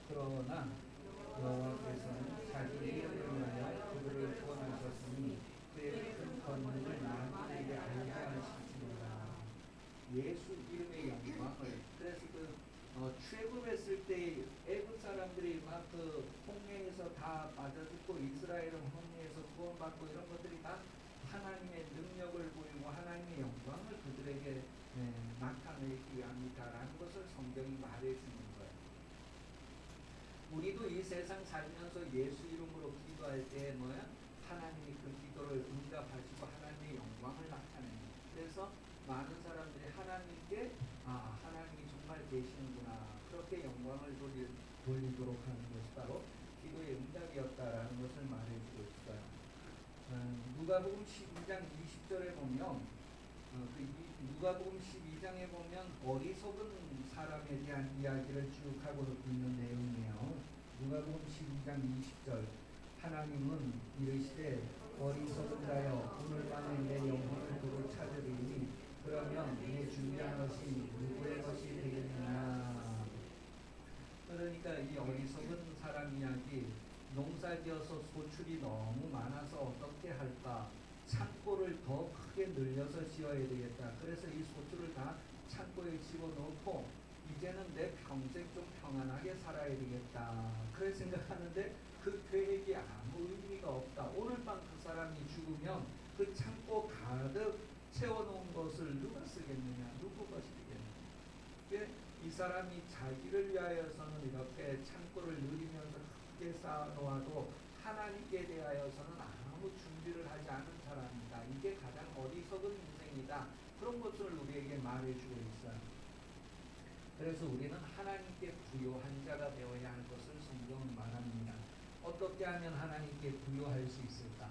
그러나 여호와께서는 자기 이름을 위하여 그들을 구원하셨으니 그의 큰 권능을 만민에게 알게 하시리라. 예수 이름의 영광을, 그래서 출애굽했을 때 애굽 사람들이 막 그 홍해에서 다 빠져 죽고 이스라엘은 홍해에서 구원받고 이런 것들이 다 하나님의 능력을 보이고 하나님의 영광을 그들에게 나타내기 위함이다라는 것을 성경이 말해주는 거예요. 우리도 이 세상 살면서 예수 이름으로 기도할 때 뭐야? 하나님이 그 기도를 응답하시고 하나님의 영광을 나타내는 거예요. 그래서 많은 사람들이 하나님께 하나님이 정말 계시는구나, 그렇게 영광을 돌리도록 하는 것이 바로 기도의 응답이었다라는 것을 말해주고 있어요. 누가복음 12장 20절에 보면 누가복음 12장에 보면 어리석은 사람에 대한 이야기를 쭉 하고 있는 내용이에요. 누가복음 12장 20절 하나님은 이르시되 어리석은 자여 오늘 밤에 내 영혼을 두고 찾으리니 그러면 내 준비한 것이 누구의 것이 되겠느냐. 그러니까 이 어리석은 사람 이야기, 농사지어서 소출이 너무 많아서 어떻게 할까, 창고를 더 크게 늘려서 지어야 되겠다. 그래서 이 소출을 다 창고에 집어넣고 이제는 내 평생 좀 평안하게 살아야 되겠다, 그래 생각하는데 그 계획이 아무 의미가 없다. 오늘 밤 그 사람이 죽으면 그 창고 가득 채워놓은 것을 누가 쓰겠느냐, 누구 것이 되겠느냐. 이 사람이 자기를 위하여서는 이렇게 창고를 누리면서 크게 쌓아놓아도 하나님께 대하여서는 아무 준비를 하지 않은 사람이다. 이게 가장 어리석은 인생이다. 그런 것을 우리에게 말해주고 있어요. 그래서 우리는 하나님께 부요한 자가 되어야 할 것을 성경은 말합니다. 어떻게 하면 하나님께 부요할 수 있을까?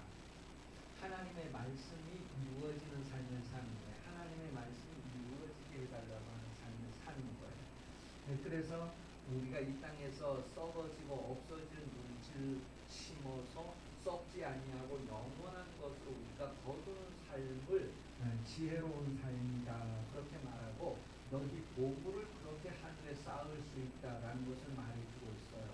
하나님의 말씀이 이루어지는 삶을 사는 거예요. 하나님의 말씀이 이루어지게 해달라고 하는 삶을 사는 거예요. 그래서 우리가 이 땅에서 썩어지고 없어질 물질 심어서 썩지 아니하고 영원한 것으로 우리가 거두는 삶을 지혜로운 삶이다, 그렇게 말하고 너희 보물을 그렇게 하늘에 쌓을 수 있다라는 것을 말해주고 있어요.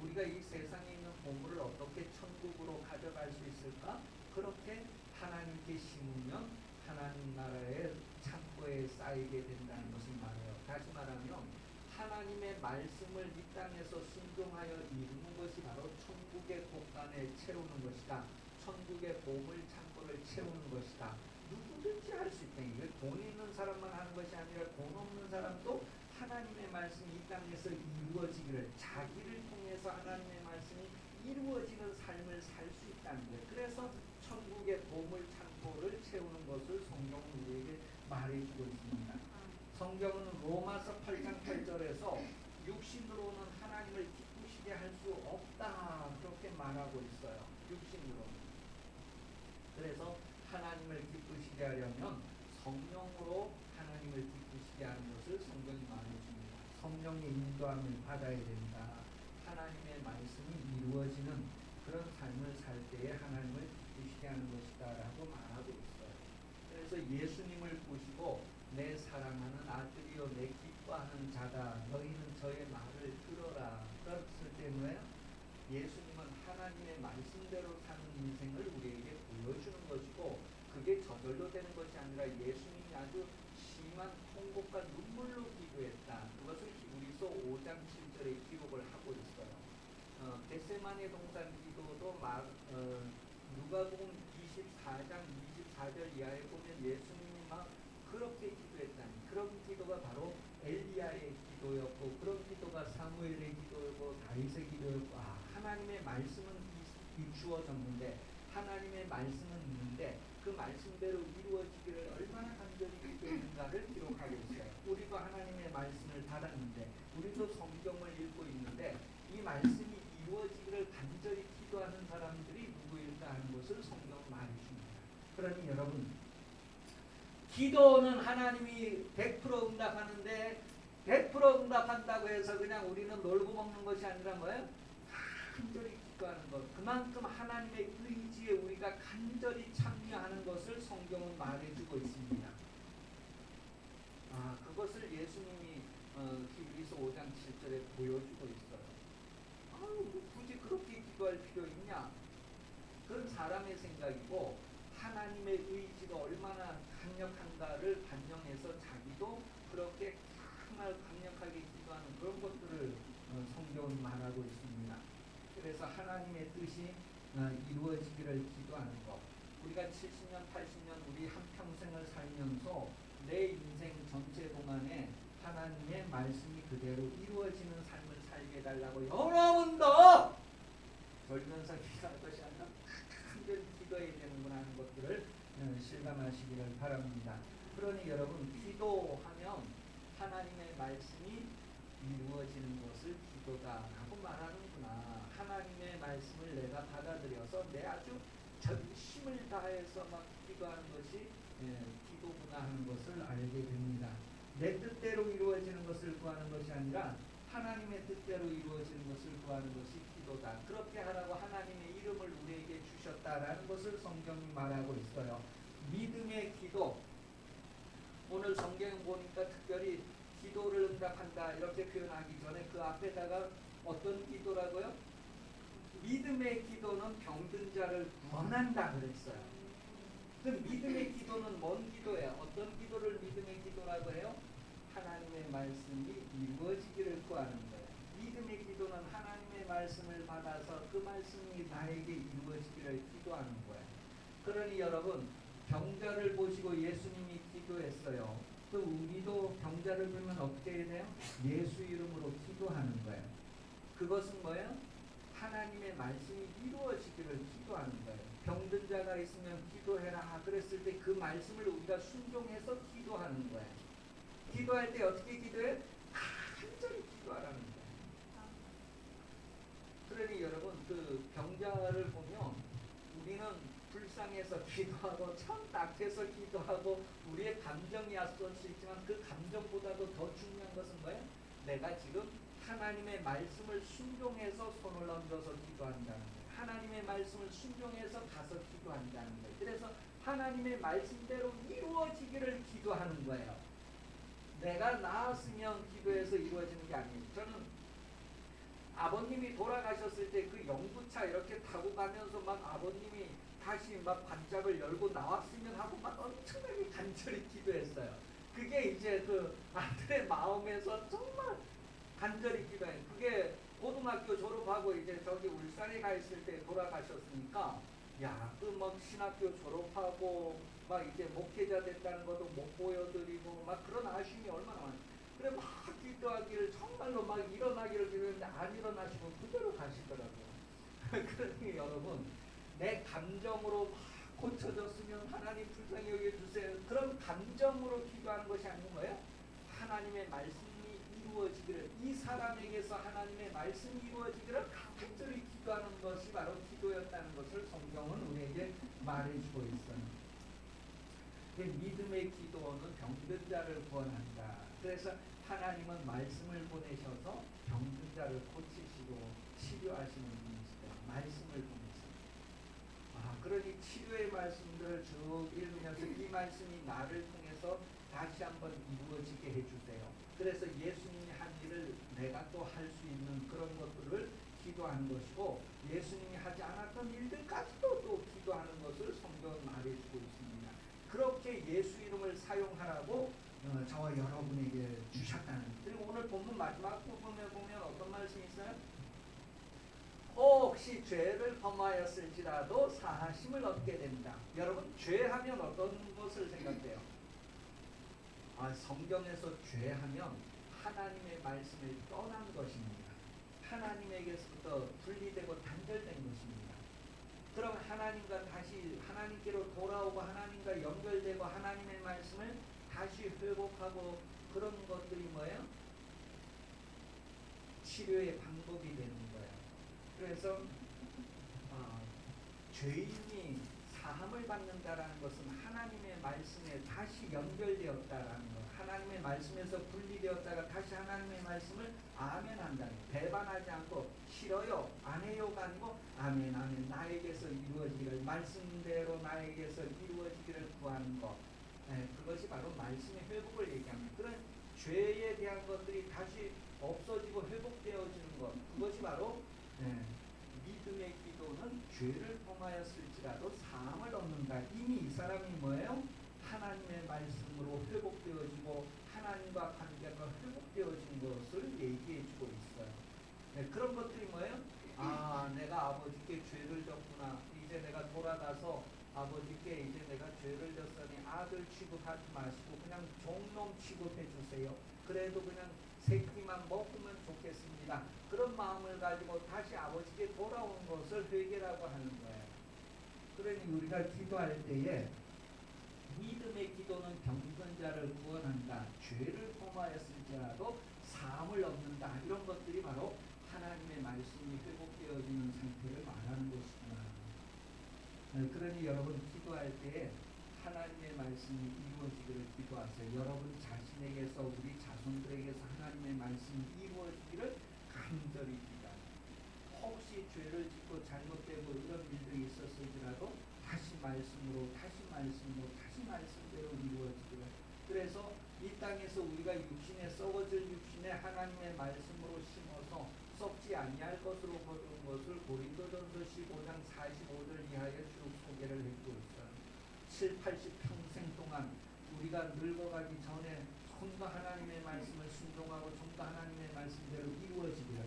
우리가 이 세상에 있는 보물을 어떻게 천국으로 가져갈 수 있을까? 그렇게 하나님께 심으면 하나님 나라의 창고에 쌓이게 된다는 것을 말해요. 다시 말하면 하나님의 말씀을 이 땅에서 순종하여 이루는 것이 바로 천국의 곳간에 채우는 것이다. 천국의 보물 창고를 채우는 것이다. 누구든지 할 수 있다. 이게 돈 있는 사람만 하는 것이 아니라 돈 없는 사람도 하나님의 말씀이 이 땅에서 이루어지기를, 자기를 통해서 하나님의 말씀이 이루어지는 삶을 살 수 있다는 거예요. 그래서 천국의 보물 창고를 채우는 것을 성경은 우리에게 말해주고 있습니다. 성경은 로마서 8장 8절에서 육신으로는 하나님을 기쁘시게 할 수 없다, 그렇게 말하고 있어요. 육신으로는. 그래서 하나님을 기쁘시게 하려면 성령으로 하나님을 기쁘시게 하는 것을 성경이 말해줍니다. 성령의 인도함을 받아야 된다. 하나님의 말씀이 이루어지는 그런 삶을 살 때에 하나님을 기쁘시게 하는 것이다 라고 말하고 있어요. 그래서 예수님을 보시고 내 사랑하는 아들이요 내 기뻐하는 자다, 너희는 저의 말을 들어라. 그랬을 때 뭐예요? 예수님은 하나님의 말씀대로 사는 인생을 우리에게 보여주는 것이고, 그게 저절로 되는 것이 아니라 예수님이 아주 심한 통곡과 눈물로 기도했다. 그것을 히브리서 5장 7절에 기록을 하고 있어요. 겟세마네 동산 기도도 누가복음 24장 24절 이하에 보면 예수님이 막 그렇게 기도했다니, 그런 기도가 바로 엘리야의 기도였고, 그런 기도가 사무엘의 기도였고, 다윗의 기도였고, 하나님의 말씀은 비추어졌는데 하나님의 말씀은 있는데 그 말씀대로 이루어지기를 얼마나 간절히 기도했는가를 기록하고 있어요. 우리도 하나님의 말씀을 받았는데 우리도 성경을 읽고 있는데 이 말씀이 이루어지기를 간절히 기도하는 사람들이 누구일까 하는 것을 성경은 말해줍니다. 그러니 여러분, 기도는 하나님이 100% 응답하는데 100% 응답한다고 해서 그냥 우리는 놀고 먹는 것이 아니라 뭐예요? 간절히 기도하는 것, 그만큼 하나님의 의지에 우리가 간절히 참여하는 것을 성경은 말해주고 있습니다. 그것을 예수님이 히브리서 5장 7절에 보여주고 있어요. 굳이 그렇게 기도할 필요 있냐? 그건 사람의 생각이고 하나님의 의지가 얼마나 강력한가를 반영해서 자기도 그렇게 정말 강력하게 기도하는 그런 것들을 성경은 말하고 있습니다. 그래서 하나님의 뜻이 이루어지기를 기도하는 것. 우리가 70년, 80년 우리 한평생을 살면서 내 인생 전체 동안에 하나님의 말씀이 그대로 이루어지는 삶을 살게 해달라고 여러분도 졸면서 기도할 것이 아니라 간절히 기도해야 되는구나 하는 것들을 실감하시기를 바랍니다. 그러니 여러분, 기도하면 하나님의 말씀이 이루어지는 것을 기도다라고 말하는구나. 하나님의 말씀을 내가 받아들여서 내 아주 전심을 다해서 막 기도하는 것이 기도구나 하는 것을 알게 됩니다. 내 뜻대로 이루어지는 것을 구하는 것이 아니라 하나님의 뜻대로 이루어지는 것을 구하는 것이 기도다. 그렇게 하라고 하나님의 이름을 우리에게 주셨다라는 것을 성경이 말하고 있어요. 믿음의 기도. 오늘 성경 보니까 특별히 기도를 응답한다 이렇게 표현하기 전에 그 앞에다가 어떤 기도라고요? 믿음의 기도는 병든 자를 구원한다 그랬어요. 그 믿음의 기도는 뭔 기도예요? 어떤 기도를 믿음의 기도라고 해요? 하나님의 말씀이 이루어지기를 구하는 거예요. 믿음의 기도는 하나님의 말씀을 받아서 그 말씀이 나에게 이루어지기를 기도하는 거예요. 그러니 여러분, 병자를 보시고 예수님이 기도했어요. 또 우리도 병자를 보면 어떻게 해야 돼요? 예수 이름으로 기도하는 거예요. 그것은 뭐예요? 하나님의 말씀이 이루어지기를 기도하는 거예요. 병든 자가 있으면 기도해라 그랬을 때 그 말씀을 우리가 순종해서 기도하는 거예요. 기도할 때 어떻게 기도해? 간절히 기도하라는 거예요. 그러니 여러분, 그 병자를 보면 우리는 불쌍해서 기도하고 참 낙해서 기도하고 우리의 감정이 앞설 수 있지만 그 감정보다도 더 중요한 것은 뭐예요? 내가 지금 하나님의 말씀을 순종해서 손을 얹어서 기도한다는 거예요. 하나님의 말씀을 순종해서 가서 기도한다는 거예요. 그래서 하나님의 말씀대로 이루어지기를 기도하는 거예요. 내가 나았으면 기도해서 이루어지는 게 아니에요. 저는 아버님이 돌아가셨을 때 그 영구차 이렇게 타고 가면서 막 아버님이 다시 막 관짝을 열고 나왔으면 하고 막 엄청나게 간절히 기도했어요. 그게 이제 그 아들의 마음에서 정말 간절히 기도해요. 그게 고등학교 졸업하고 이제 저기 울산에 가 있을 때 돌아가셨으니까 그 막 신학교 졸업하고 막 이제 목회자 됐다는 것도 못 보여드리고 막 그런 아쉬움이 얼마나 많아요. 그래 막 기도하기를 정말로 막 일어나기를 기도했는데 안 일어나시고 그대로 가시더라고요. 그러니 여러분, 내 감정으로 막 고쳐졌으면 하나님 불쌍히 여겨주세요. 그런 감정으로 기도하는 것이 아닌 거예요. 하나님의 말씀이 이루어지기를, 이 사람에게서 하나님의 말씀이 이루어지기를 간절히 기도하는 것이 바로 기도였다는 것을 성경은 우리에게 말해주고 있어요. 믿음의 기도는 병든 자를 구원한다. 그래서 하나님은 말씀을 보내셔서 병든 자를 고치시고 치료하시는 분이시다. 말씀을 보내십니다. 그러니 치료의 말씀들을 쭉 읽으면서 이 말씀이 나를 통해서 다시 한번 이루어지게 해주세요. 그래서 예수님이 한 일을 내가 또 할 수 있는 그런 것들을 기도하는 것이고, 예수님이 하지 않았던 일들까지도 또 기도하는 것을 성경은 말해주고 있습니다. 그렇게 예수 이름을 사용하라고 저와 여러분에게 주셨다는. 그리고 오늘 본문 마지막 부분에 보면 어떤 말씀이 있어요? 혹시 죄를 범하였을지라도 사하심을 얻게 된다. 여러분, 죄하면 어떤 것을 생각해요? 성경에서 죄하면 하나님의 말씀을 떠난 것입니다. 하나님에게서부터 분리되고 단절된 것입니다. 그럼 하나님과 다시 하나님께로 돌아오고 하나님과 연결되고 하나님의 말씀을 다시 회복하고 그런 것들이 뭐예요? 치료의 방법이 되는 거예요. 그래서 죄인이 사함을 받는다라는 것은 하나님의 말씀에 다시 연결되었다라는 것. 하나님의 말씀에서 분리되었다가 다시 하나님의 말씀을 아멘한다는 것. 배반하지 않고 싫어요, 안 해요가 아니고 아멘, 아멘, 나에게서 이루어지기를, 말씀대로 나에게서 이루어지기를 구하는 것. 그것이 바로 말씀의 회복을 얘기합니다. 그런 죄에 대한 것들이 다시 없어지고 회복되어지는 것. 그것이 바로 믿음의 기도는 죄를 범하였을지라도 사함을 얻는다. 이미 이 사람이 뭐예요? 하나님의 말씀으로 회복되어지고 하나님과 관계가 회복되어진 것을 얘기해주고 있어요. 그런 것들이 뭐예요? 내가 아버지께 죄를 졌구나. 이제 내가 돌아가서 아버지께 이제 내가 죄를 졌으니 아들 취급하지 마시고 그냥 종놈 취급해 주세요. 그래도 그냥 새끼만 먹으면 좋겠습니다. 그런 마음을 가지고 다시 아버지께 돌아온 것을 회개라고 하는 거예요. 그러니 우리가 기도할 때에 믿음의 기도는 병든 자를 구원한다. 죄를 범하였을지라도 사함을 얻는다. 이런 것들이 바로 하나님의 말씀이 회복되어지는 상태를 말하는 것이구나. 그러니 여러분 기도할 때에 하나님의 말씀이 이루어지기를 기도하세요. 여러분 자신에게서 우리 자손들에게서 하나님의 말씀이 이루어지기를 간절히 기도합니다. 혹시 죄를 짓고 잘못되고 이런 일들이 있었을지라도 다시 말씀으로 다시 말씀대로 이루어지기를. 그래서 이 땅에서 우리가 육신에 썩어질 육신에 하나님의 말씀으로 심어서 썩지 아니할 것으로 거둔 것을 고린도전서 15장 45절 이하에 쭉 소개를 해주고 있어요. 7, 80평생 동안 우리가 늙어가기 전에 좀 더 하나님의 말씀을 순종하고 좀 더 하나님의 말씀대로 이루어지기를.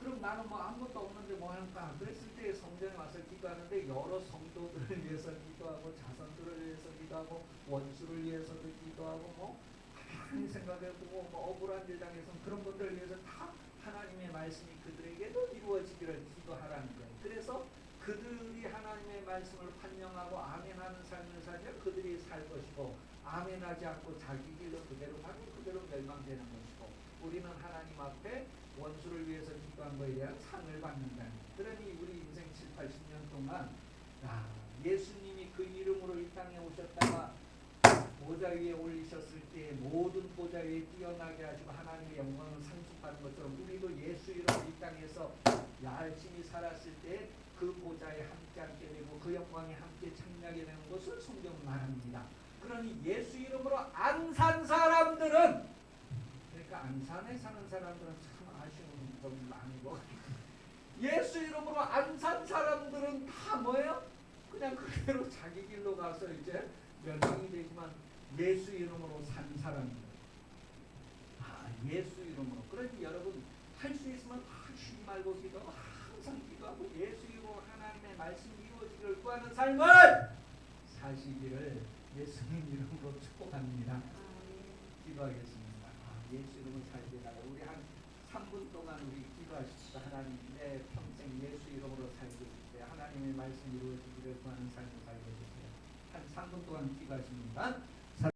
그럼 나는 뭐 아무것도 없는데 뭐 할까? 그랬을 때 성전에 와서 기도하는데 여러 성도들을 위해서 기도하고 자손들을 위해서 기도하고 원수를 위해서도 기도하고 뭐 가만히 생각해보고 뭐 억울한 일당에서 그런 것들을 위해서 다 하나님의 말씀이 그들에게도 이루어지기를 기도하라는 거예요. 그래서 그들이 하나님의 말씀을 환영하고 아멘하는 삶을 살면 그들이 살 것이고 아멘하지 않고 자기 길로 그대로 가면 그대로 멸망되는 것이고 우리는 하나님 앞에 원수를 위해서 기도한 것에 대한 상을 받는다는. 그러니 우리 인생 7, 80년 동안 예수님이 그 이름으로 이 땅에 오셨다가 보좌 위에 올리셨을 때 모든 보좌 위에 뛰어나게 하시고 하나님의 영광을 상속하는 것처럼 우리도 예수 이름으로 이 땅에서 열심히 살았을 때 그 보좌에 함께 앉게 되고 그 영광에 함께 참여하게 되는 것을 성경은 말합니다. 그러니 예수 이름으로 안 산 사람들은, 그러니까 안산에 사는 사람들은 참 아쉬운 점이 많고 예수 이름으로 안 산 사람들은 다 뭐예요? 그냥 그대로 자기 길로 가서 이제 멸망이 되지만 예수 이름으로 산 사람들, 예수 이름으로. 그러니 여러분 할 수 있으면 쉬지 말고 기도, 항상 기도하고 예수 이름으로 하나님의 말씀 이루어지기를 구하는 삶을 사시기를 예수님 이름으로 축복합니다. 기도하겠습니다. 예수 이름으로 살게다가 우리 한 3분 동안 우리 기도하십시다. 하나님 내 평생 예수 이름으로 살게 해주세요. 하나님의 말씀 이루어지기를 구하는 삶을 살게 해주세요. 한 3분 동안 기도하십니다.